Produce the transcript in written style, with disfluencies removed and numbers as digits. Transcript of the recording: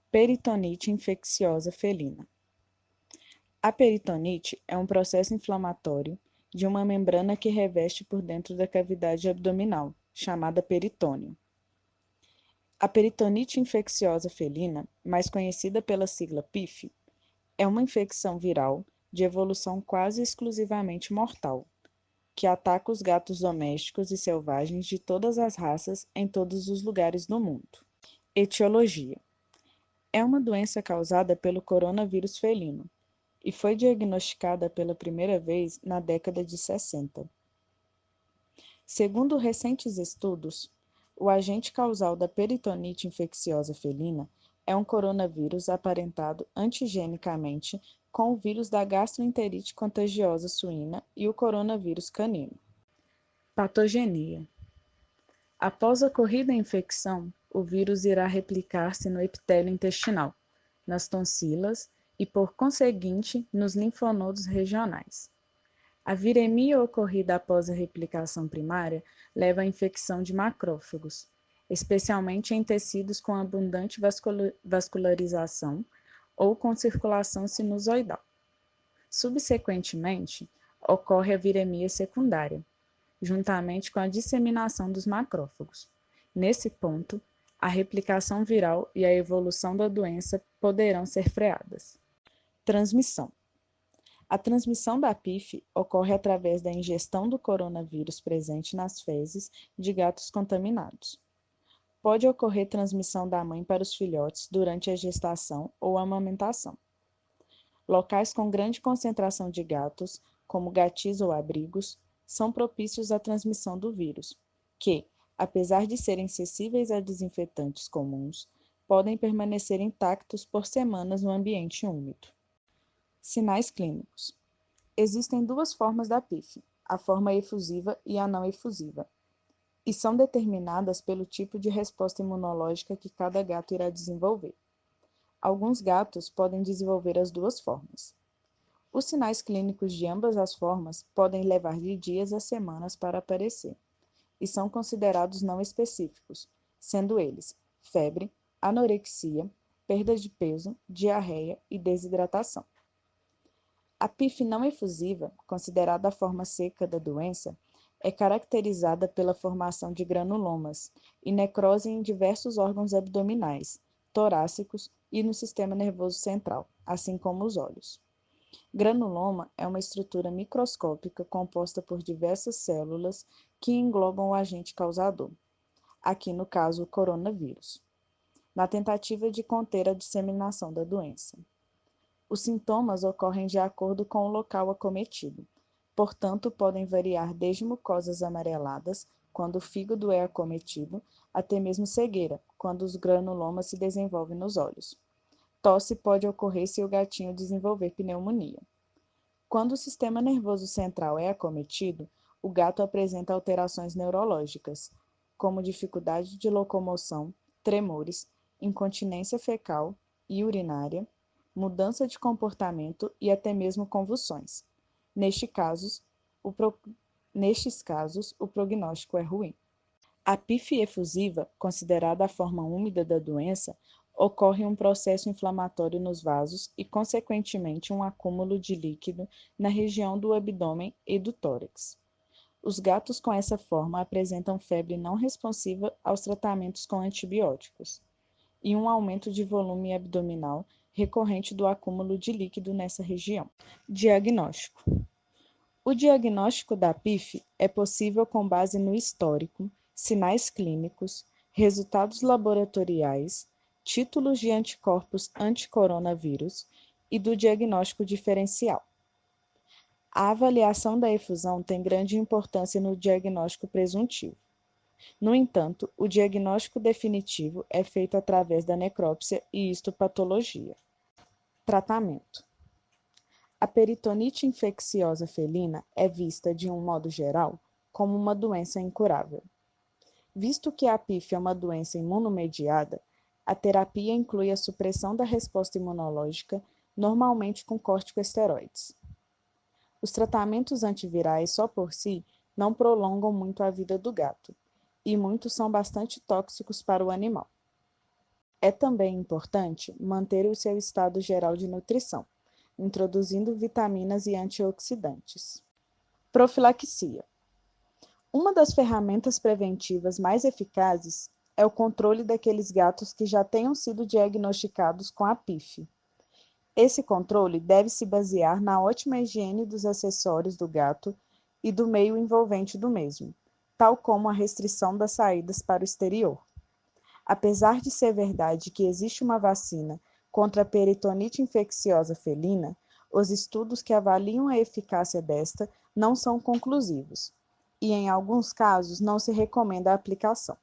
Peritonite infecciosa felina. A peritonite é um processo inflamatório de uma membrana que reveste por dentro da cavidade abdominal, chamada peritônio. A peritonite infecciosa felina, mais conhecida pela sigla PIF, é uma infecção viral de evolução quase exclusivamente mortal, que ataca os gatos domésticos e selvagens de todas as raças em todos os lugares do mundo. Etiologia: é uma doença causada pelo coronavírus felino e foi diagnosticada pela primeira vez na década de 60. Segundo recentes estudos, o agente causal da peritonite infecciosa felina é um coronavírus aparentado antigenicamente com o vírus da gastroenterite contagiosa suína e o coronavírus canino. Patogenia: após a ocorrida infecção, o vírus irá replicar-se no epitélio intestinal, nas tonsilas e, por conseguinte, nos linfonodos regionais. A viremia ocorrida após a replicação primária leva à infecção de macrófagos, especialmente em tecidos com abundante vascularização ou com circulação sinusoidal. Subsequentemente, ocorre a viremia secundária, juntamente com a disseminação dos macrófagos. Nesse ponto, a replicação viral e a evolução da doença poderão ser freadas. Transmissão: a transmissão da PIF ocorre através da ingestão do coronavírus presente nas fezes de gatos contaminados. Pode ocorrer transmissão da mãe para os filhotes durante a gestação ou amamentação. Locais com grande concentração de gatos, como gatis ou abrigos, são propícios à transmissão do vírus, que, apesar de serem sensíveis a desinfetantes comuns, podem permanecer intactos por semanas no ambiente úmido. Sinais clínicos: existem duas formas da PIF, a forma efusiva e a não efusiva, e são determinadas pelo tipo de resposta imunológica que cada gato irá desenvolver. Alguns gatos podem desenvolver as duas formas. Os sinais clínicos de ambas as formas podem levar de dias a semanas para aparecer, e são considerados não específicos, sendo eles febre, anorexia, perda de peso, diarreia e desidratação. A PIF não efusiva, considerada a forma seca da doença, é caracterizada pela formação de granulomas e necrose em diversos órgãos abdominais, torácicos e no sistema nervoso central, assim como os olhos. Granuloma é uma estrutura microscópica composta por diversas células que englobam o agente causador, aqui no caso o coronavírus, na tentativa de conter a disseminação da doença. Os sintomas ocorrem de acordo com o local acometido, portanto, podem variar desde mucosas amareladas, quando o fígado é acometido, até mesmo cegueira, quando os granulomas se desenvolvem nos olhos. Tosse pode ocorrer se o gatinho desenvolver pneumonia. Quando o sistema nervoso central é acometido, o gato apresenta alterações neurológicas, como dificuldade de locomoção, tremores, incontinência fecal e urinária, mudança de comportamento e até mesmo convulsões. Nestes casos, o prognóstico é ruim. A PIF efusiva, considerada a forma úmida da doença, ocorre um processo inflamatório nos vasos e, consequentemente, um acúmulo de líquido na região do abdômen e do tórax. Os gatos com essa forma apresentam febre não responsiva aos tratamentos com antibióticos e um aumento de volume abdominal recorrente do acúmulo de líquido nessa região. Diagnóstico: o diagnóstico da PIF é possível com base no histórico, sinais clínicos, resultados laboratoriais, títulos de anticorpos anticoronavírus e do diagnóstico diferencial. A avaliação da efusão tem grande importância no diagnóstico presuntivo. No entanto, o diagnóstico definitivo é feito através da necrópsia e histopatologia. Tratamento: a peritonite infecciosa felina é vista, de um modo geral, como uma doença incurável. Visto que a PIF é uma doença imunomediada, a terapia inclui a supressão da resposta imunológica, normalmente com corticosteroides. Os tratamentos antivirais só por si não prolongam muito a vida do gato, e muitos são bastante tóxicos para o animal. É também importante manter o seu estado geral de nutrição, introduzindo vitaminas e antioxidantes. Profilaxia. Uma das ferramentas preventivas mais eficazes é o controle daqueles gatos que já tenham sido diagnosticados com a PIF. Esse controle deve se basear na ótima higiene dos acessórios do gato e do meio envolvente do mesmo, tal como a restrição das saídas para o exterior. Apesar de ser verdade que existe uma vacina contra a peritonite infecciosa felina, os estudos que avaliam a eficácia desta não são conclusivos e, em alguns casos, não se recomenda a aplicação.